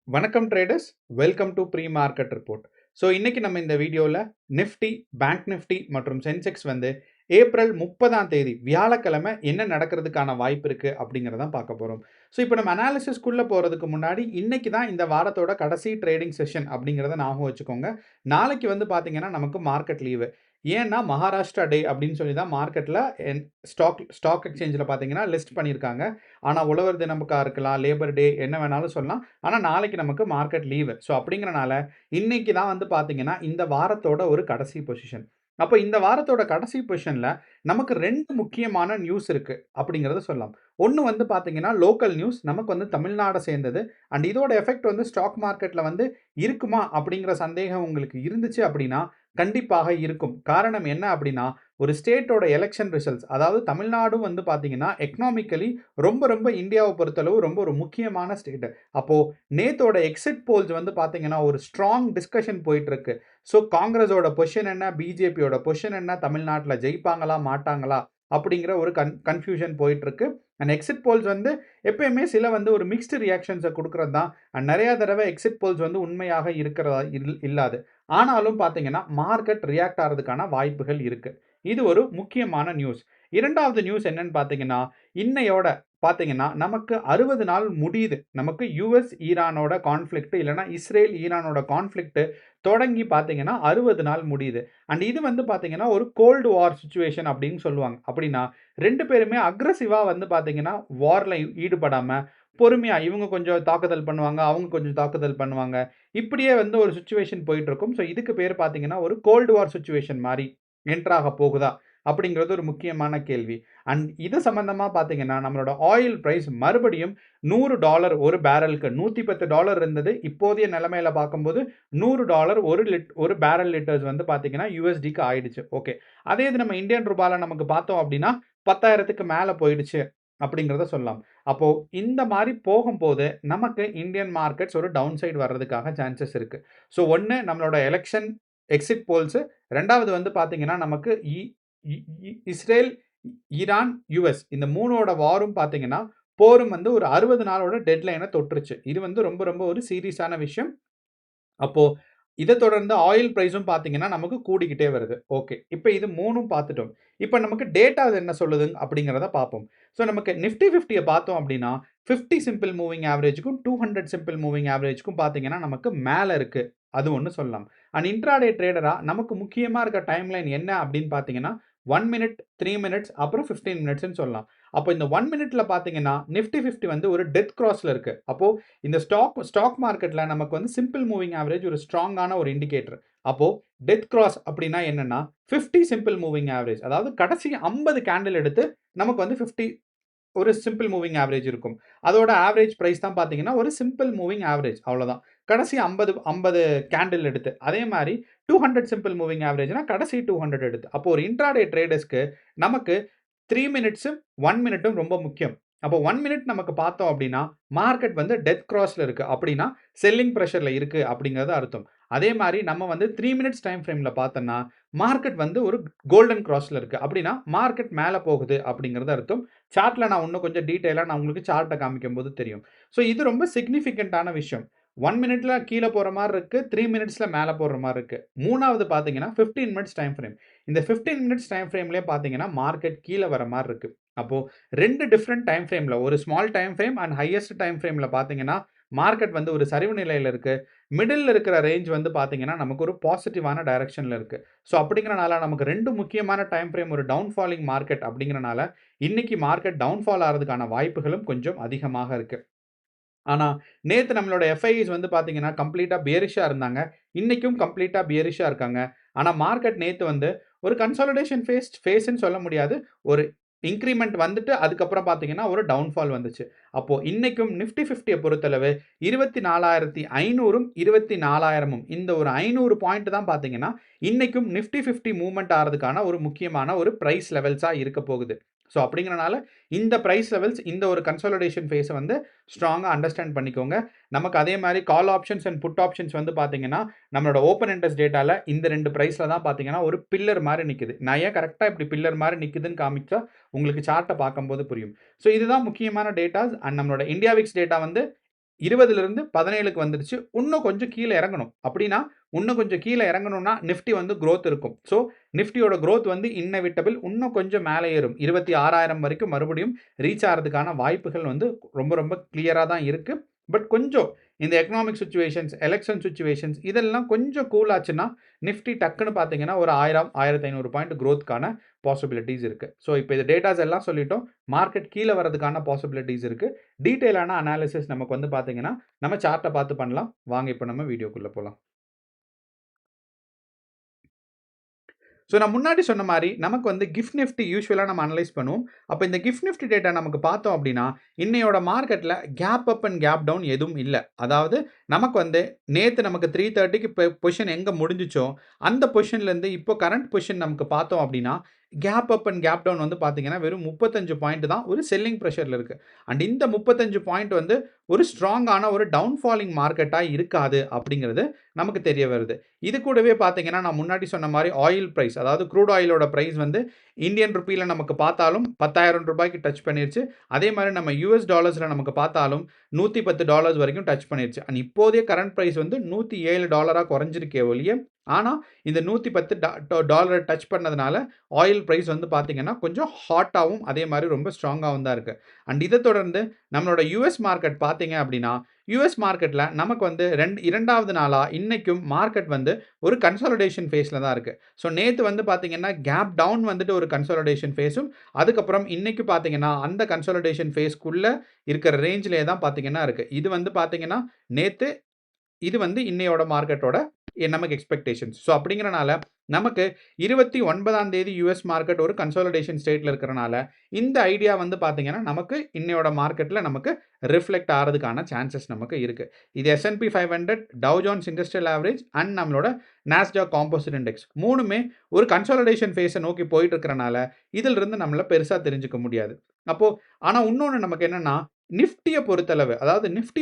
வணக்கம் traders, welcome to pre market report. So இன்னைக்கு நம்ம இந்த வீடியோவில் நிஃப்டி, பேங்க் நிஃப்டி மற்றும் சென்செக்ஸ் வந்து ஏப்ரல் 30ஆம் தேதி வியாழக்கிழமை என்ன நடக்கிறதுக்கான வாய்ப்பு இருக்குது அப்படிங்கிறதான் பார்க்க போகிறோம். ஸோ இப்போ நம்ம அனாலிசிஸ்குள்ளே போகிறதுக்கு முன்னாடி இன்னைக்கு தான் இந்த வாரத்தோட கடைசி ட்ரேடிங் செஷன் அப்படிங்கிறத ஞாபகம் வச்சுக்கோங்க. நாளைக்கு வந்து பார்த்தீங்கன்னா நமக்கு மார்க்கெட் லீவு. ஏன்னா மகாராஷ்டிரா டே அப்படின்னு சொல்லி தான் மார்க்கெட்டில் ஸ்டாக் எக்ஸ்சேஞ்சில் பார்த்தீங்கன்னா லிஸ்ட் பண்ணியிருக்காங்க. ஆனால் உழவர் தினமுக்கா இருக்கலாம், லேபர் டே என்ன வேணாலும் சொல்லலாம். ஆனால் நாளைக்கு நமக்கு மார்க்கெட் லீவு. ஸோ அப்படிங்கிறனால இன்னைக்கு தான் வந்து பார்த்தீங்கன்னா இந்த வாரத்தோட ஒரு கடைசி பொசிஷன். அப்போ இந்த வாரத்தோட கடைசி பொசிஷன்ல நமக்கு 2 முக்கியமான நியூஸ் இருக்கு அப்படிங்கிறத சொல்லலாம். ஒண்ணு வந்து பார்த்தீங்கன்னா லோக்கல் நியூஸ் நமக்கு வந்து தமிழ்நாட சேர்ந்தது. அண்ட் இதோட எஃபெக்ட் வந்து ஸ்டாக் மார்க்கெட்ல வந்து இருக்குமா அப்படிங்கிற சந்தேகம் உங்களுக்கு இருந்துச்சு அப்படின்னா கண்டிப்பாக இருக்கும். காரணம் என்ன அப்படின்னா ஒரு ஸ்டேட்டோட எலெக்ஷன் ரிசல்ட்ஸ், அதாவது தமிழ்நாடும் வந்து பார்த்தீங்கன்னா எக்கனாமிக்கலி ரொம்ப ரொம்ப இந்தியாவை பொறுத்தளவு ரொம்ப ஒரு முக்கியமான ஸ்டேட். அப்போ நேத்தோட எக்ஸிட் போல்ஸ் வந்து பார்த்தீங்கன்னா ஒரு ஸ்ட்ராங் டிஸ்கஷன் போயிட்டு இருக்கு. ஸோ காங்கிரஸோட பொசிஷன் என்ன, பிஜேபியோட பொசிஷன் என்ன, தமிழ்நாட்டில் ஜெயிப்பாங்களா மாட்டாங்களா அப்படிங்கிற ஒரு கன்ஃபியூஷன் போயிட்டு இருக்கு. அண்ட் எக்ஸிட் போல்ஸ் வந்து எப்பயுமே சில வந்து ஒரு மிக்ஸ்டு ரியாக்ஷன்ஸை கொடுக்கறது தான். அண்ட் நிறைய தடவை எக்ஸிட் போல்ஸ் வந்து உண்மையாக இருக்கிறதா இல்லாது. ஆனாலும் பார்த்தீங்கன்னா மார்க்கெட் ரியாக்ட் ஆகிறதுக்கான வாய்ப்புகள் இருக்கு. இது ஒரு முக்கியமான நியூஸ். இரண்டாவது நியூஸ் என்னன்னு பார்த்தீங்கன்னா, இன்னையோட பார்த்தீங்கன்னா நமக்கு 60 நாள் முடியுது. நமக்கு யுஎஸ் ஈரானோட கான்ஃப்ளிக்ட் இல்லைன்னா இஸ்ரேல் ஈரானோட கான்ஃப்ளிக்ட் தொடங்கி பார்த்தீங்கன்னா 60 நாள் முடியுது. அண்ட் இது வந்து பார்த்தீங்கன்னா ஒரு கோல்டு வார் சிச்சுவேஷன் அப்படின்னு சொல்லுவாங்க. அப்படின்னா 2 பேருமே அக்ரஸிவா வந்து பார்த்தீங்கன்னா வார்ல ஈடுபடாம பொறுமையா இவங்க கொஞ்சம் தாக்குதல் பண்ணுவாங்க, அவங்க கொஞ்சம் தாக்குதல் பண்ணுவாங்க. இப்படியே வந்து ஒரு சிச்சுவேஷன் போயிட்டு இருக்கும். ஸோ இதுக்கு பேர் பார்த்தீங்கன்னா ஒரு கோல்டு வார் சிச்சுவேஷன் மாரி என்டர் ஆக போகுதா? அப்படிங்கிறது ஒரு முக்கியமான கேள்வி. அண்ட் இது சம்பந்தமா பார்த்தீங்கன்னா நம்மளோட ஆயில் பிரைஸ் மறுபடியும் $100 ஒரு பேரலுக்கு $110 இருந்தது. இப்போதைய நிலைமையில பார்க்கும்போது $100 ஒரு பேரல் லிட்டர்ஸ் வந்து பார்த்தீங்கன்னா யுஎஸ்டிக்கு ஆயிடுச்சு. ஓகே. அதே இது நம்ம இந்தியன் ரூபால நமக்கு பார்த்தோம் அப்படின்னா 10,000க்கு மேல போயிடுச்சு அப்படிங்கிறத சொல்லலாம். அப்போ இந்த மாரி போகும்போது நமக்கு இந்தியன் மார்க்கெட்ஸ் ஒரு டவுன் சைடு வர்றதுக்காக சான்சஸ் இருக்கு. ஸோ ஒண்ணு நம்மளோட எலெக்ஷன் எக்ஸிட் போல்ஸ், 2வது வந்து பார்த்தீங்கன்னா நமக்கு இ இ இ இஸ்ரேல், ஈரான், யுஎஸ் இந்த 3ஓட வாரும் பார்த்தீங்கன்னா, போரும் வந்து ஒரு 60 நாளோட டெட்லைன தொட்டுருச்சு. இது வந்து ரொம்ப ரொம்ப ஒரு சீரியஸான விஷயம். அப்போ இத தொடர்ந்து ஆயில் பிரைஸும் பார்த்தீங்கன்னா, நமக்கு கூடிக்கிட்டே வருது. ஓகே. இப்ப இது 3ம் பார்த்துட்டோம். இப்ப நமக்கு டேட்டாஸ் என்ன சொல்லுது அப்படிங்கிறத பார்ப்போம். ஸோ நமக்கு நிஃப்டி 50ய பார்த்தோம் அப்படின்னா, 50 சிம்பிள் மூவிங் ஆவரேஜ்க்கும் 200 சிம்பிள் மூவிங் ஆவரேஜ்க்கும் பார்த்தீங்கன்னா, நமக்கு மேல இருக்கு. அது ஒண்ணு சொல்லலாம். அண்ட் இன்ட்ராடே ட்ரேடரா நமக்கு முக்கியமா இருக்க டைம்லைன் என்ன அப்படின்னு பார்த்தீங்கன்னா, 1 மினிட், 3 மினிட்ஸ் அப்புறம் 15 மினிட்ஸ்ன்னு சொல்லலாம். அப்போ இந்த 1 மினிட்ல பார்த்தீங்கன்னா, நிஃப்டி 50 வந்து ஒரு டெத் கிராஸ்ல இருக்கு. அப்போ இந்த ஸ்டாக் மார்க்கெட்ல நமக்கு வந்து சிம்பிள் மூவிங் ஆவரேஜ் ஒரு ஸ்ட்ராங்கான ஒரு இண்டிகேட்டர். அப்போ டெத் கிராஸ் அப்படின்னா என்னன்னா 50 சிம்பிள் மூவிங் ஆவரேஜ், அதாவது கடைசி 50 கேண்டில் எடுத்து நமக்கு வந்து 50 ஒரு சிம்பிள் மூவிங் ஆவரேஜ் இருக்கும். அதோட ஆவரேஜ் பிரைஸ் தான் பார்த்தீங்கன்னா ஒரு சிம்பிள் மூவிங் ஆவரேஜ் அவ்வளோதான். கடைசி 50 கேண்டில் எடுத்து. அதே மாரி 200 சிம்பிள் மூவிங் ஆவரேஜ்னா கடைசி 200 எடுத்து. அப்போ ஒரு இன்ட்ராடே ட்ரேடர்ஸ்க்கு நமக்கு 3 மினிட்ஸும் 1 மினிட்டும் ரொம்ப முக்கியம். அப்போ 1 மினிட் நமக்கு பார்த்தோம் அப்படின்னா, மார்க்கெட் வந்து டெத் கிராஸ்ல இருக்கு. அப்படின்னா செல்லிங் பிரஷர்ல இருக்கு அப்படிங்கிறது அர்த்தம். அதே மாரி நம்ம வந்து 3 மினிட்ஸ் டைம் ஃப்ரேம்ல பார்த்தோம்னா, மார்க்கெட் வந்து ஒரு கோல்டன் கிராஸ்ல இருக்கு. அப்படின்னா மார்க்கெட் மேல போகுது அப்படிங்கிறது அர்த்தம். சார்ட்ல நான் இன்னும் கொஞ்சம் டீட்டெயிலா நான் உங்களுக்கு சார்ட்ட காமிக்கும்போது தெரியும். ஸோ இது ரொம்ப சிக்னிஃபிகன்ட்டான விஷயம். 1 மினிட்ல கீழ போற மாரி இருக்கு. 3 மினிட்ஸ்ல மேல போடுற மாரி இருக்கு. 3வது பார்த்தீங்கன்னா 15 மினிட்ஸ் டைம் ஃப்ரேம். இந்த 15 மினிட்ஸ் டைம் ஃப்ரேம்லயே பார்த்தீங்கன்னா, மார்க்கெட் கீழ வர மாரி இருக்கு. அப்போ 2 டிஃபரண்ட் டைம் ஃப்ரேம்ல ஒரு small time frame and highest time ஃப்ரேம்ல பார்த்தீங்கன்னா, மார்க்கெட் வந்து ஒரு சரிவு நிலையில இருக்கு. மிடில்ல இருக்கிற ரேஞ்ச் வந்து பார்த்தீங்கன்னா, நமக்கு ஒரு பாசிட்டிவான டைரக்ஷன்ல இருக்கு. ஸோ அப்படிங்கிறனால நமக்கு 2 முக்கியமான டைம் ஃப்ரேம் ஒரு டவுன் ஃபாலிங் மார்க்கெட் அப்படிங்கிறனால, இன்னைக்கு மார்க்கெட் டவுன் ஃபால் ஆறதுக்கான வாய்ப்புகளும் கொஞ்சம் அதிகமாக இருக்கு. ஆனா, நேத்து நம்மளோட எஃப்ஐஸ் வந்து பார்த்தீங்கன்னா, கம்ப்ளீட்டா பியரிஷ்ஷா இருந்தாங்க. இன்னைக்கும் கம்ப்ளீட்டா பியரிஷ்ஷா இருக்காங்க. ஆனா, மார்க்கெட் நேத்து வந்து ஒரு கன்சாலிடேஷன் ஃபேஸ்ன்னு சொல்ல முடியாது. ஒரு இன்கிரிமென்ட் வந்துட்டு அதுக்கப்புறம் பார்த்தீங்கன்னா, ஒரு டவுன்ஃபால் வந்துச்சு. அப்போ இன்னைக்கும் நிஃப்டி 50ய பொறுத்தளவு 24,500ம் 24,000ம் இந்த ஒரு 500 பாயிண்ட் தான் பார்த்தீங்கன்னா, இன்னைக்கும் நிஃப்டி 50 மூவ்மெண்ட் ஆறதுக்கான ஒரு முக்கியமான ஒரு பிரைஸ் லெவல்ஸா இருக்க போகுது. ஸோ அப்படிங்கிறனால இந்த பிரைஸ் லெவல்ஸ் இந்த ஒரு கன்சாலிடேஷன் ஃபேஸ வந்து ஸ்ட்ராங்கா அண்டர்ஸ்டாண்ட் பண்ணிக்கோங்க. நமக்கு அதே மாரி call options and put options வந்து பார்த்தீங்கன்னா, நம்மளோட ஓப்பன் இன்ட்ரெஸ்ட் டேட்டால இந்த 2 பிரைஸ்ல தான் பார்த்தீங்கன்னா, ஒரு பில்லர் மாரி நிக்குது. நான் ஏன் கரெக்ட்டா இப்படி பில்லர் மாரி நிக்குதுன்னு காமிச்சா, உங்களுக்கு சார்ட்ட பார்க்கும்போது புரியும். ஸோ இதுதான் முக்கியமான டேட்டாஸ் அண்ட் நம்மளோட இந்தியா விக்ஸ் டேட்டா வந்து 20லிருந்து 17க்கு வந்துருச்சு. இன்னும் கொஞ்சம் கீழ இறங்கணும். அப்படின்னா, இன்னும் கொஞ்சம் கீழ இறங்கணும்னா, நிஃப்டி வந்து குரோத் இருக்கும். ஸோ, நிஃப்டியோட குரோத் வந்து இன்னவிட்டபிள். இன்னும் கொஞ்சம் மேல ஏறும். 26,000 வரைக்கும் மறுபடியும் ரீச் ஆறதுக்கான வாய்ப்புகள் வந்து ரொம்ப ரொம்ப கிளியரா தான் இருக்கு. பட் கொஞ்சம் இந்த எக்கனாமிக் சிச்சுவேஷன்ஸ், எலக்ஷன் சிச்சுவேஷன்ஸ் இதெல்லாம் கொஞ்சம் கூல் ஆச்சுன்னா, நிஃப்டி டக்குன்னு பார்த்தீங்கன்னா, ஒரு 1000, 1500 பாயிண்ட் குரோத்க்கான பாசிபிலிட்டீஸ் இருக்கு. ஸோ, இப்ப இது டேட்டாஸ் எல்லாம் சொல்லிட்டோம். மார்க்கெட் கீழ வரதுக்கான பாசிபிலிட்டீஸ் இருக்கு. டீட்டெயிலான அனாலிசிஸ் நமக்கு வந்து பார்த்தீங்கன்னா, நம்ம சார்ட்ட பார்த்து பண்ணலாம். வாங்க இப்ப நம்ம வீடியோக்குள்ள போலாம். ஸோ நான் முன்னாடி சொன்ன மாரி, நமக்கு வந்து கிஃப்ட் நிஃப்டி யூசுவலா நம்ம அனலைஸ் பண்ணுவோம். அப்ப இந்த கிஃப்ட் நிஃப்டி டேட்டா நமக்கு பார்த்தோம் அப்டின்னா, இன்னையோட மார்க்கெட்ல gap up and gap down எதுவும் இல்ல. அதாவது நமக்கு வந்து நேத்து நமக்கு 3:30க்கு பொசிஷன் எங்க முடிஞ்சுச்சோ, அந்த பொசிஷன்லேருந்து இப்போ கரண்ட் பொசிஷன் நமக்கு பார்த்தோம் அப்டின்னா, gap up and gap down வந்து பார்த்தீங்கன்னா, வெறும் 35 பாயிண்ட் தான் ஒரு செல்லிங் பிரஷர்ல இருக்கு. அண்ட் இந்த 35 பாயிண்ட் வந்து ஒரு ஸ்ட்ராங்கான ஒரு டவுன் ஃபாலிங் மார்க்கெட்டா இருக்காது அப்டிங்கிறது நமக்கு தெரிய வருது. இது கூடவே பார்த்தீங்கன்னா, நான் முன்னாடி சொன்ன மாரி ஆயில் பிரைஸ் அதாவது க்ரூட் ஆயிலோட பிரைஸ் வந்து இந்தியன் ரூபில நமக்கு பார்த்தாலும் $10,000 டச் பண்ணிருச்சு. அதே மாரி நம்ம யுஎஸ் டாலர்ஸ்ல நமக்கு பார்த்தாலும் $110 வரைக்கும் டச் பண்ணிருச்சு. அண்ட் இப்போதைய கரண்ட் பிரைஸ் வந்து $107 குறைஞ்சிருக்கே ஒழிய, ஆனா இந்த $110 டச் பண்ணதுனால ஆயில் பிரைஸ் வந்து பார்த்தீங்கன்னா, கொஞ்சம் ஹாட்டாவும் அதே மாரி ரொம்ப ஸ்ட்ராங்காவும் தான் இருக்கு. அண்ட் இத தொடர்ந்து நம்மளோட யுஎஸ் மார்க்கெட் பார்த்தீங்க அப்டின்னா, யுஎஸ் மார்க்கெட்ல நமக்கு வந்து 2வது நாளா இன்னைக்கும் மார்க்கெட் வந்து ஒரு கன்சாலிடேஷன் ஃபேஸ்ல தான் இருக்கு. ஸோ நேத்து வந்து பார்த்தீங்கன்னா, கேப் டவுன் வந்துட்டு ஒரு கன்சாலிடேஷன் ஃபேஸும், அதுக்கப்புறம் இன்னைக்கு பார்த்தீங்கன்னா, அந்த கன்சாலிடேஷன் ஃபேஸ்க்குள்ள இருக்கிற ரேஞ்ச்லயே தான் பார்த்தீங்கன்னா இருக்கு. இது வந்து பார்த்தீங்கன்னா, நேத்து இது வந்து இன்னையோட மார்க்கெட்டோட நமக்கு எக்ஸ்பெக்டேஷன்ஸ். ஸோ அப்படிங்கிறனால நமக்கு 29ஆம் தேதி யுஎஸ் மார்க்கெட் ஒரு கன்சாலிடேஷன் ஸ்டேட்ல இருக்கிறனால, இந்த ஐடியா வந்து பார்த்தீங்கன்னா, நமக்கு இன்னையோட மார்க்கெட்ல நமக்கு ரிஃப்ளெக்ட் ஆறதுக்கான சான்சஸ் நமக்கு இருக்கு. இது S&P 500, tau Jones industrial average and நம்மளோட நாஸ்டாக் காம்போசிட் இண்டெக்ஸ் 3மே ஒரு கன்சாலிடேஷன் ஃபேஸ நோக்கி போயிட்டு இருக்கிறனால, இதிலிருந்து நம்மளால பெருசா தெரிஞ்சுக்க முடியாது. அப்போ ஆனா இன்னொன்னு நமக்கு என்னன்னா, நிஃப்டிய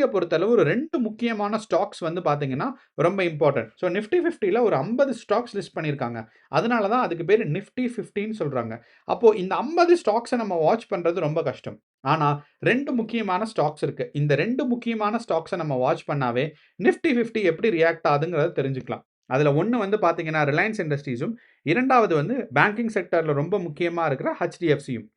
பொறுத்தளவு ஒரு 2 முக்கியமான ஸ்டாக்ஸ் வந்து பார்த்தீங்கன்னா, ரொம்ப இம்பார்ட்டன்ட். ஸோ நிஃப்டி 50ல ஒரு 50 ஸ்டாக்ஸ் லிஸ்ட் பண்ணியிருக்காங்க. அதனால தான் அதுக்கு பேரு நிஃப்டி 50ன்னு சொல்றாங்க. அப்போ இந்த 50 ஸ்டாக்ஸ நம்ம வாட்ச் பண்றது ரொம்ப கஷ்டம். ஆனா 2 முக்கியமான ஸ்டாக்ஸ் இருக்கு. இந்த 2 முக்கியமான ஸ்டாக்ஸ நம்ம வாட்ச் பண்ணாவே, நிஃப்டி 50 எப்படி ரியாக்ட் ஆகுதுங்கிறத தெரிஞ்சுக்கலாம். அதுல 1 வந்து பார்த்தீங்கன்னா, ரிலையன்ஸ் இண்டஸ்ட்ரீஸும், 2வது வந்து பேங்கிங் செக்டார்ல ரொம்ப முக்கியமா இருக்கிற HDFCயும்.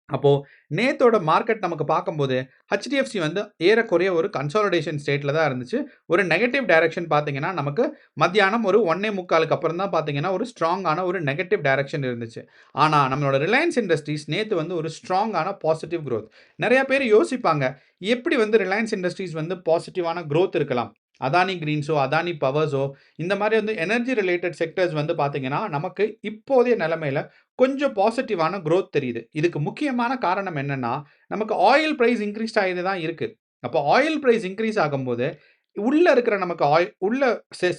அப்போ நேத்தோட மார்க்கெட் நமக்கு பார்க்கும்போது, HDFC வந்து ஏறக்குறைய ஒரு கன்சாலிடேஷன் ஸ்டேட்ல தான் இருந்துச்சு. ஒரு நெகட்டிவ் டைரக்ஷன் பார்த்தீங்கன்னா, நமக்கு மத்தியானம் ஒரு 1:45க்கு அப்புறம் தான் பார்த்தீங்கன்னா, ஒரு ஸ்ட்ராங்கான ஒரு நெகட்டிவ் டைரக்ஷன் இருந்துச்சு. ஆனா, நம்மளோட ரிலையன்ஸ் இண்டஸ்ட்ரீஸ் நேத்து வந்து ஒரு ஸ்ட்ராங்கான பாசிட்டிவ் குரோத். நெறைய பேர் யோசிப்பாங்க, எப்படி வந்து ரிலையன்ஸ் இண்டஸ்ட்ரீஸ் வந்து பாசிட்டிவான குரோத் இருக்கலாம்? அதானி கிரீன்ஸோ, அதானி பவர்ஸோ இந்த மாரி வந்து எனர்ஜி ரிலேட்டட் செக்டர்ஸ் வந்து பார்த்தீங்கன்னா, நமக்கு இப்போதைய நிலைமையில கொஞ்சம் பாசிட்டிவான குரோத் தெரியுது. இதுக்கு முக்கியமான காரணம் என்னன்னா, நமக்கு ஆயில் பிரைஸ் இன்கிரீஸ் ஆயிட்டு தான் இருக்கு. அப்போ ஆயில் பிரைஸ் இன்கிரீஸ் ஆகும்போது, உள்ள இருக்கிற நமக்கு உள்ள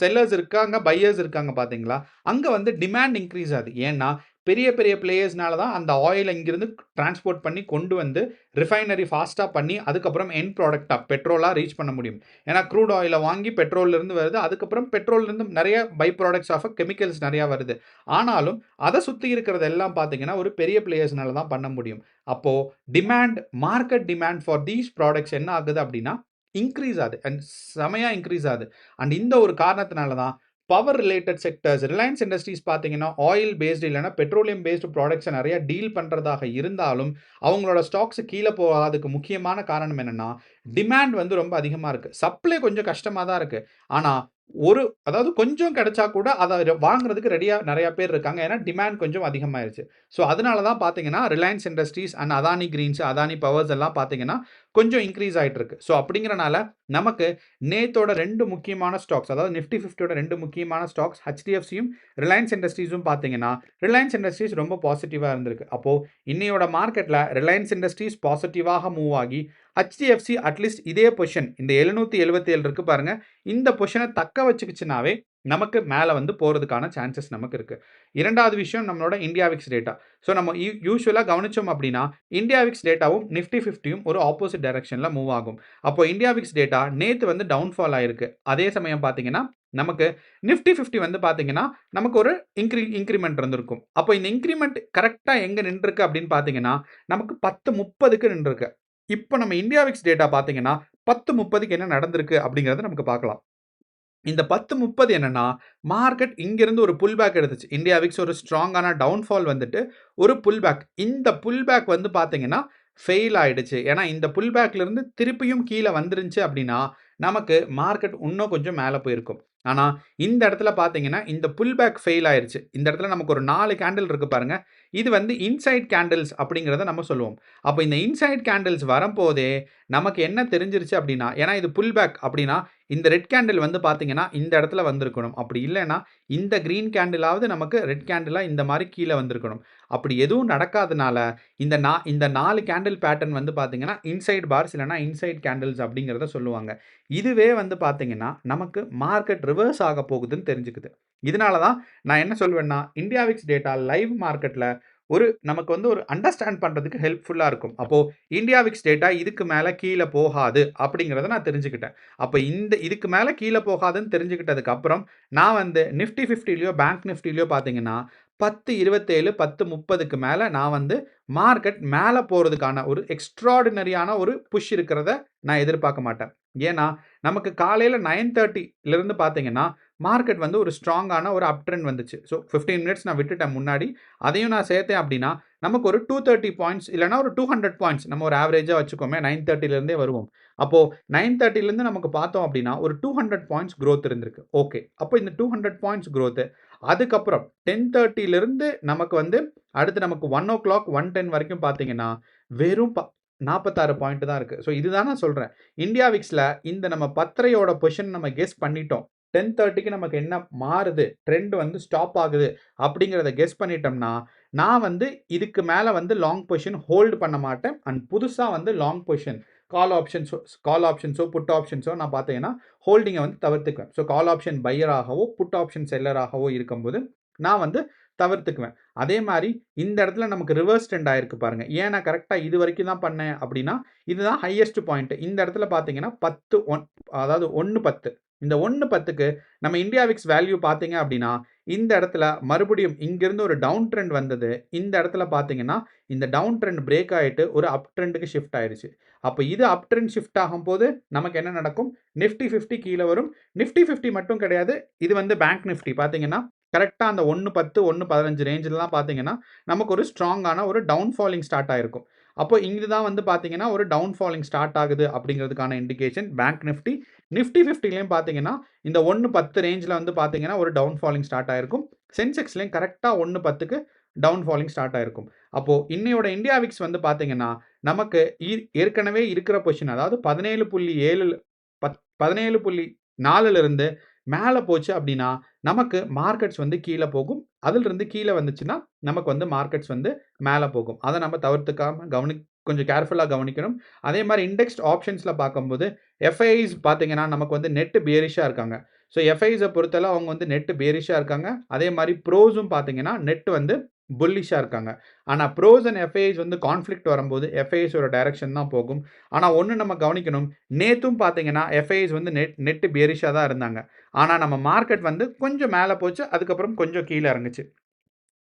செல்லர்ஸ் இருக்காங்க, பையர்ஸ் இருக்காங்க பார்த்தீங்களா? அங்க வந்து டிமாண்ட் இன்கிரீஸ் ஆகுது. ஏன்னா, பெரிய பெரிய பிளேயர்ஸ்னால தான் அந்த ஆயில இங்கிருந்து டிரான்ஸ்போர்ட் பண்ணி கொண்டு வந்து ரிஃபைனரி ஃபாஸ்ட்டா பண்ணி, அதுக்கப்புறம் எண்ட் ப்ராடக்ட்டா பெட்ரோலா ரீச் பண்ண முடியும். ஏன்னா, க்ரூட் ஆயில வாங்கி பெட்ரோல்ல இருந்து வருது. அதுக்கப்புறம் பெட்ரோல்ல இருந்து நெறைய பை ப்ராடக்ட்ஸ் ஆஃப் கெமிக்கல்ஸ் நெறையா வருது. ஆனாலும் அத சுத்தி இருக்கிறது எல்லாம் பார்த்தீங்கன்னா, ஒரு பெரிய பிளேயர்ஸ்னால தான் பண்ண முடியும். அப்போ market demand for these products என்ன ஆகுது அப்டின்னா, இன்கிரீஸ் ஆகுது. அண்ட் செமையா இன்கிரீஸ் ஆகுது. அண்ட் இந்த ஒரு காரணத்தினால தான் power related sectors Reliance industries பார்த்தீங்கன்னா, ஆயில் பேஸ்டு இல்லன்னா பெட்ரோலியம் பேஸ்டு ப்ராடக்ட்ஸ நெறைய டீல் பண்றதாக இருந்தாலும், அவங்களோட ஸ்டாக்ஸ் கீழ போகாததுக்கு முக்கியமான காரணம் என்னன்னா, டிமாண்ட் வந்து ரொம்ப அதிகமா இருக்கு. சப்ளை கொஞ்சம் கஷ்டமா தான் இருக்கு. ஆனா, அதாவது கொஞ்சம் கிடைச்சா கூட அத வாங்குறதுக்கு ரெடியா நெறைய பேர் இருக்காங்க. ஏன்னா, டிமாண்ட் கொஞ்சம் அதிகமாயிருச்சு. ஸோ, அதனால தான் பார்த்தீங்கன்னா, ரிலையன்ஸ் இண்டஸ்ட்ரீஸ் அண்ட் அதானி கிரீன்ஸ், அதானி பவர்ஸ் எல்லாம் பார்த்தீங்கன்னா, கொஞ்சம் இன்கிரீஸ் ஆயிட்டு இருக்கு. ஸோ, அப்படிங்கிறனால நமக்கு நேத்தோட 2 முக்கியமான ஸ்டாக்ஸ் அதாவது நிஃப்டி 50யோட 2 முக்கியமான ஸ்டாக்ஸ் HDFCயும், ரிலையன்ஸ் இண்டஸ்ட்ரீஸும் பார்த்தீங்கன்னா, ரிலையன்ஸ் இண்டஸ்ட்ரீஸ் ரொம்ப பாசிட்டிவா இருந்திருக்கு. அப்போ இன்னையோட மார்க்கெட்ல ரிலையன்ஸ் இண்டஸ்ட்ரீஸ் பாசிட்டிவாக மூவ் ஆகி, HDFC அட்லீஸ்ட் இதே பொசிஷன் இந்த 777 இருக்கு பாருங்க. இந்த பொசிஷன தக்க வச்சுக்கிச்சுனாவே, நமக்கு மேல வந்து போறதுக்கான சான்சஸ் நமக்கு இருக்கு. 2வது விஷயம் நம்மளோட இந்தியா விக்ஸ் டேட்டா. ஸோ நம்ம யூசுவலா கவனிச்சோம் அப்டின்னா, இந்தியா விக்ஸ் டேட்டாவும், நிஃப்டி 50யும் ஒரு ஆப்போசிட் டைரக்ஷன்ல மூவ் ஆகும். அப்போ இந்தியா விக்ஸ் டேட்டா நேத்து வந்து டவுன் ஃபால் ஆயிருக்கு. அதே சமயம் பார்த்தீங்கன்னா, நமக்கு நிஃப்டி 50 வந்து பார்த்தீங்கன்னா, நமக்கு ஒரு இன்கிரிமென்ட் இருந்திருக்கும். அப்போ இந்த இன்கிரிமென்ட் கரெக்ட்டா எங்க நின்றுருக்கு அப்டின்னு பார்த்தீங்கன்னா, நமக்கு 10:30க்கு நின்றுருக்கு. இப்ப நம்ம இந்தியா விக்ஸ் டேட்டா பார்த்தீங்கன்னா, 10:30க்கு என்ன நடந்திருக்கு அப்படிங்கிறத நமக்கு பார்க்கலாம். இந்த 10:30 என்னன்னா, மார்க்கெட் இங்கிருந்து ஒரு புல் பேக் எடுத்துச்சு. இந்தியா விக்ஸ் ஒரு ஸ்ட்ராங்கான டவுன்ஃபால் வந்துட்டு, ஒரு புல் பேக். இந்த புல் பேக் வந்து பார்த்தீங்கன்னா, ஃபெயில் ஆயிடுச்சு. ஏன்னா, இந்த புல் பேக்ல இருந்து திருப்பியும் கீழ வந்துருந்துச்சு அப்படின்னா, நமக்கு மார்க்கெட் இன்னும் கொஞ்சம் மேல போயிருக்கும். ஆனா, இந்த இடத்துல பார்த்தீங்கன்னா, இந்த புல் பேக் ஃபெயில் ஆயிருச்சு. இந்த இடத்துல நமக்கு ஒரு 4 கேண்டில் இருக்கு பாருங்க. இது வந்து இன்சைட் கேண்டில்ஸ் அப்படிங்கிறத நம்ம சொல்லுவோம். அப்ப இந்த இன்சைட் கேண்டில்ஸ் வரம்போதே, நமக்கு என்ன தெரிஞ்சிருச்சு அப்படின்னா, ஏன்னா இது புல் பேக் அப்படின்னா, இந்த ரெட் கேண்டில் வந்து பார்த்தீங்கன்னா, இந்த இடத்துல வந்திருக்கணும். அப்படி இல்லன்னா, இந்த கிரீன் கேண்டிலாவது நமக்கு ரெட் கேண்டிலா இந்த மாரி கீழ வந்திருக்கணும். அப்படி எதுவும் நடக்காதனால, இந்த 4 கேண்டில் பேட்டர்ன் வந்து பார்த்தீங்கன்னா, இன்சைட் பார்ஸ் இல்லன்னா இன்சைட் கேண்டில்ஸ் அப்படிங்கிறத சொல்லுவாங்க. இதுவே வந்து பார்த்தீங்கன்னா, நமக்கு மார்க்கெட் ரிவர்ஸ் ஆக போகுதுன்னு தெரிஞ்சுக்குது. இதனால தான் நான் என்ன சொல்வேன்னா, இந்தியா விக்ஸ் டேட்டா லைவ் மார்க்கெட்ல நமக்கு வந்து ஒரு அண்டர்ஸ்டாண்ட் பண்றதுக்கு ஹெல்ப்ஃபுல்லா இருக்கும். அப்போ இந்தியா விக்ஸ் டேட்டா இதுக்கு மேல கீழ போகாது அப்படிங்கிறத நான் தெரிஞ்சுக்கிட்டேன். அப்ப இதுக்கு மேல கீழ போகாதுன்னு தெரிஞ்சுக்கிட்டதுக்கு அப்புறம், நான் வந்து நிஃப்டி 50லயோ, பேங்க் நிஃப்டிலயோ பார்த்தீங்கன்னா, 10.27, 10.30க்கு மேல நான் வந்து மார்க்கெட் மேல போறதுக்கான ஒரு எக்ஸ்ட்ரார்டினரியான ஒரு புஷ் இருக்கிறத நான் எதிர்பார்க்க மாட்டேன். ஏன்னா, நமக்கு காலையில 9:30லிருந்து பார்த்தீங்கன்னா, மார்க்கெட் வந்து ஒரு ஸ்ட்ராங்கான ஒரு அப் ட்ரெண்ட் வந்துச்சு. ஸோ 15 மினிட்ஸ் நான் விட்டுட்டேன் முன்னாடி. அதையும் நான் சேர்த்தேன் அப்படின்னா, நமக்கு ஒரு 230 பாயிண்ட்ஸ் இல்லன்னா ஒரு 200 பாயிண்ட்ஸ் நம்ம ஒரு ஆவரேஜா வச்சுக்கோமே 9:30லிருந்தே வருவோம். அப்போ 9:30லிருந்து நமக்கு பார்த்தோம் அப்படின்னா, ஒரு 200 பாயிண்ட்ஸ் குரோத் இருந்திருக்கு. ஓகே. அப்போ இந்த 200 பாயிண்ட்ஸ் குரோத் அதுக்கப்புறம் 10:30லிருந்து நமக்கு வந்து அடுத்து நமக்கு 1:00 1:10 வரைக்கும் பார்த்தீங்கன்னா, வெறும் 46 பாயிண்ட் தான் இருக்கு. ஸோ இதுதான் நான் சொல்றேன். இந்தியா விக்ஸ்ல இந்த நம்ம 10:30யோட பொசிஷன் நம்ம கெஸ் பண்ணிட்டோம். 10:30க்கு நமக்கு என்ன மாறுது, ட்ரெண்ட் வந்து ஸ்டாப் ஆகுது அப்படிங்கிறத கெஸ் பண்ணிட்டோம்னா, நான் வந்து இதுக்கு மேல வந்து லாங் பொசிஷன் ஹோல்ட் பண்ண மாட்டேன். அண்ட் புதுசா வந்து லாங் பொசிஷன் கால் ஆப்ஷன்ஸோ, புட் ஆப்ஷன்ஸோ நான் பார்த்தீங்கன்னா, ஹோல்டிங்க வந்து தவிர்த்துக்குவேன். ஸோ கால் ஆப்ஷன் பையராகவோ, புட் ஆப்ஷன் செல்லராகவோ இருக்கும்போது, நான் வந்து தவிர்த்துக்குவேன். அதே மாரி இந்த இடத்துல நமக்கு ரிவர்ஸ் ட்ரெண்ட் ஆயிருக்கு பாருங்க. ஏன் நான் கரெக்ட்டா இது வரைக்கும் தான் பண்ணேன் அப்படின்னா, இதுதான் ஹையஸ்ட் பாயிண்ட். இந்த இடத்துல பார்த்தீங்கன்னா, 1:10 இந்த 1:10க்கு நம்ம இந்தியா விக்ஸ் வேல்யூ பார்த்தீங்க அப்படின்னா, இந்த இடத்துல மறுபடியும் இங்கிருந்து ஒரு டவுன் ட்ரெண்ட் வந்தது. இந்த இடத்துல பார்த்தீங்கன்னா, இந்த டவுன் ட்ரெண்ட் பிரேக் ஆயிட்டு ஒரு அப் ட்ரெண்ட்க்கு ஷிஃப்ட் ஆயிருச்சு. அப்ப இது அப் ட்ரெண்ட் ஷிஃப்ட் ஆகும்போது நமக்கு என்ன நடக்கும்? நிஃப்டி 50 கீழ வரும். நிஃப்டி 50 மட்டும் கிடையாது. இது வந்து பேங்க் நிஃப்டி பார்த்தீங்கன்னா, கரெக்ட்டா அந்த 1:10, 1:15 ரேஞ்சிலலாம் பார்த்தீங்கன்னா, நமக்கு ஒரு ஸ்ட்ராங்கான ஒரு டவுன் ஃபாலிங் ஸ்டார்ட் ஆயிருக்கும். அப்போ இங்க தான் வந்து பார்த்தீங்கன்னா, ஒரு டவுன் ஃபாலிங் ஸ்டார்ட் ஆகுது அப்படிங்கிறதுக்கான இண்டிகேஷன் பேங்க் நிஃப்டி. நிஃப்டி 50லயும் பார்த்தீங்கன்னா, இந்த 1:10 ரேஞ்சில வந்து பார்த்தீங்கன்னா, ஒரு டவுன் ஃபாலிங் ஸ்டார்ட் ஆயிருக்கும். சென்செக்ஸ்லயும் கரெக்ட்டா 1:10க்கு டவுன் ஃபாலிங் ஸ்டார்ட் ஆயிருக்கும். அப்போ இன்னையோட இந்தியா விக்ஸ் வந்து பார்த்தீங்கன்னா, நமக்கு ஏற்கனவே இருக்கிற பொசிஷன் அதாவது 17.7 17.4லிருந்து மேல போச்சு அப்படின்னா, நமக்கு மார்க்கெட்ஸ் வந்து கீழ போகும். அதிலிருந்து கீழ வந்துச்சுன்னா, நமக்கு வந்து மார்க்கெட்ஸ் வந்து மேல போகும். அத நம்ம தவிர்த்துக்காம கொஞ்சம் கேர்ஃபுல்லா கவனிக்கணும். அதே மாரி இண்டெக்ஸ்ட் ஆப்ஷன்ஸ்ல பார்க்கும்போது, எஃப்ஐஸ் பார்த்தீங்கன்னா, நமக்கு வந்து நெட் பியரிஷ்ஷா இருக்காங்க. ஸோ எஃப்ஐஸ பொறுத்தளவு அவங்க வந்து நெட் பியரிஷ்ஷா இருக்காங்க. அதே மாரி ப்ரோஸும் பார்த்தீங்கன்னா, நெட் வந்து புல்லிஷ்ஷா இருக்காங்க. ஆனா ப்ரோஸ் அண்ட் எஃப்ஐஸ் வந்து கான்ஃப்ளிக்ட் வரும்போது, எஃப்ஐஸோட டைரக்ஷன் தான் போகும். ஆனா ஒண்ணு நம்ம கவனிக்கணும். நேத்தும் பார்த்தீங்கன்னா, எஃப்ஐஸ் வந்து நெட் பியரிஷ்ஷா தான் இருந்தாங்க. ஆனா நம்ம மார்க்கெட் வந்து கொஞ்சம் மேல போச்சு. அதுக்கப்புறம் கொஞ்சம் கீழ இறங்குச்சு.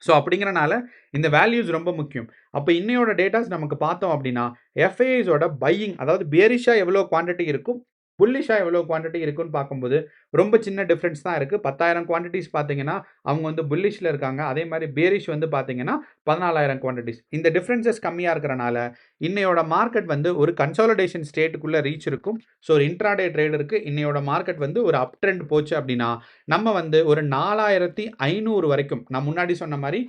ஸோ அப்படிங்கிறனால இந்த வேல்யூஸ் ரொம்ப முக்கியம். அப்ப இன்னையோட டேட்டாஸ் நமக்கு பார்த்தோம் அப்படின்னா, எஃப்ஐஸோட பையிங் அதாவது பியரிஷ்ஷா எவ்வளோ குவான்டிட்டி இருக்கும், புல்லிஷ்ஷா எவ்வளோ குவான்டிட்டி இருக்குன்னு பார்க்கும்போது, ரொம்ப சின்ன டிஃபரன்ஸ் தான் இருக்கு. 10,000 குவான்டிட்டீஸ் பார்த்தீங்கன்னா, அவங்க வந்து புல்லிஷ்ல இருக்காங்க. அதே மாரி பியரிஷ் வந்து பார்த்தீங்கன்னா, 14,000 குவான்டிட்டீஸ். இந்த டிஃபரன்ஸஸ் கம்மியா இருக்கிறனால, இன்னையோட மார்க்கெட் வந்து ஒரு கன்சாலிடேஷன் ஸ்டேட்க்குள்ள ரீச் இருக்கும். ஸோ ஒரு இன்ட்ராடே ட்ரேடருக்கு இன்னையோட மார்க்கெட் வந்து ஒரு அப் ட்ரெண்ட் போச்சு அப்படின்னா, நம்ம வந்து ஒரு 4,500 வரைக்கும் நான் முன்னாடி சொன்ன மாரி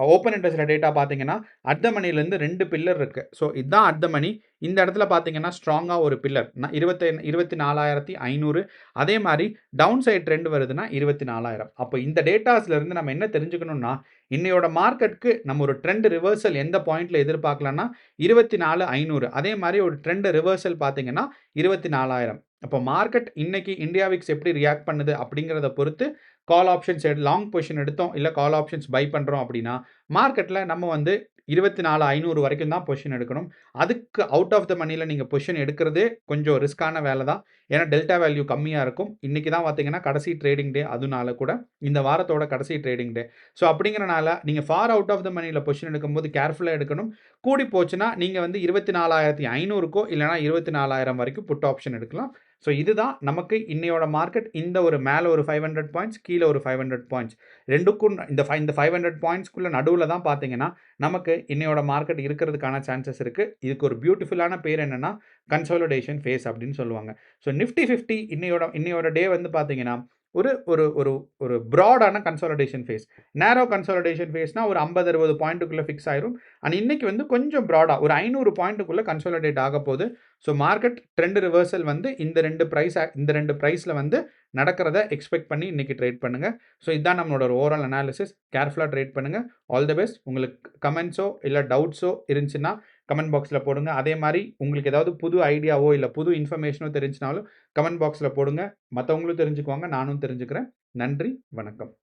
ஓப்பன் இன்ட்ரெஸ்ட்ல டேட்டா பார்த்தீங்கன்னா, அட் த மனிலேருந்து 2 பில்லர் இருக்கு. ஸோ இதான் அட் த மனி. இந்த இடத்துல பார்த்தீங்கன்னா, ஸ்ட்ராங்கா ஒரு பில்லர் 24,500 அதே மாரி டவுன் சைட் ட்ரெண்ட் வருதுன்னா 24,000. அப்போ இந்த டேட்டாஸ்ல இருந்து நம்ம என்ன தெரிஞ்சுக்கணும்னா, இன்னையோட மார்க்கெட்க்கு நம்ம ஒரு ட்ரெண்ட் ரிவர்சல் எந்த பாயிண்ட்ல எதிர்பார்க்கலாம்னா 24,500 அதே மாரி ஒரு ட்ரெண்ட் ரிவர்சல் பார்த்தீங்கன்னா 24,000. அப்போ மார்க்கெட் இன்னைக்கு இந்தியா விக்ஸ் எப்படி ரியாக்ட் பண்ணுது அப்படிங்கிறத பொறுத்து கால் ஆப்ஷன்ஸ் லாங் பொசிஷன் எடுத்தோம் இல்ல கால் ஆப்ஷன்ஸ் பை பண்றோம் அப்படின்னா, மார்க்கெட்ல நம்ம வந்து 24,500 வரைக்கும் தான் பொசிஷன் எடுக்கணும். அதுக்கு அவுட் ஆஃப் த மனில நீங்க பொசிஷன் எடுக்கிறதே கொஞ்சம் ரிஸ்க்கான வேல தான். ஏன்னா டெல்டா வேல்யூ கம்மியா இருக்கும். இன்னைக்கு தான் பார்த்தீங்கன்னா, கடைசி ட்ரேடிங் டே. அதுனால கூட இந்த வாரத்தோட கடைசி ட்ரேடிங் டே. ஸோ அப்படிங்கிறனால நீங்க ஃபார் அவுட் ஆஃப் த மனில பொசிஷன் எடுக்கும்போது கேர்ஃபுல்லா எடுக்கணும். கூடி போச்சுன்னா, நீங்க வந்து 24,500க்கோ இல்லன்னா 24,000 வரைக்கும் புட் ஆப்ஷன் எடுக்கலாம். ஸோ இதுதான் நமக்கு இன்னையோட மார்க்கெட். இந்த ஒரு மேல ஒரு 500 பாயிண்ட்ஸ், கீழ ஒரு 500 பாயிண்ட்ஸ் 2க்கும் இந்த 500 பாயிண்ட்ஸ்க்குள்ள நடுவுல தான் பார்த்தீங்கன்னா, நமக்கு இன்னையோட மார்க்கெட் இருக்கிறதுக்கான சான்சஸ் இருக்கு. இதுக்கு ஒரு பியூட்டிஃபுல்லான பேர் என்னன்னா, கன்சாலிடேஷன் ஃபேஸ் அப்படின்னு சொல்லுவாங்க. ஸோ நிஃப்டி 50 இன்னையோட டே வந்து பார்த்தீங்கன்னா, ஒரு ஒரு ஒரு ஒரு பிராடான கன்சாலிடேஷன் ஃபேஸ். நேரோ கன்சாலிடேஷன் ஃபேஸ்னா ஒரு 50, 60 பாயிண்ட்டுக்குள்ள ஃபிக்ஸ் ஆயிரும். அண்ட் இன்னைக்கு வந்து கொஞ்சம் பிராடா ஒரு 500 பாயிண்ட்டுக்குள்ள கன்சாலிடேட் ஆகப்போது. ஸோ மார்க்கெட் ட்ரெண்ட் ரிவர்சல் வந்து இந்த 2 பிரைஸ்ல வந்து நடக்கிறத எக்ஸ்பெக்ட் பண்ணி இன்னைக்கு ட்ரேட் பண்ணுங்க. ஸோ இதான் நம்மளோட ஒரு ஓவரால் அனாலிசிஸ். கேர்ஃபுல்லா ட்ரேட் பண்ணுங்க. All the best. உங்களுக்கு கமெண்ட்ஸோ இல்ல டவுட்ஸோ இருந்துச்சுன்னா கமெண்ட் பாக்ஸ்ல போடுங்க. அதே மாரி உங்களுக்கு ஏதாவது புது ஐடியாவோ இல்ல புது இன்ஃபர்மேஷனோ தெரிஞ்சுனாலும் கமெண்ட் பாக்ஸ்ல போடுங்க. மத்தவங்களும் தெரிஞ்சுக்குவாங்க. நானும் தெரிஞ்சுக்கிறேன். நன்றி. வணக்கம்.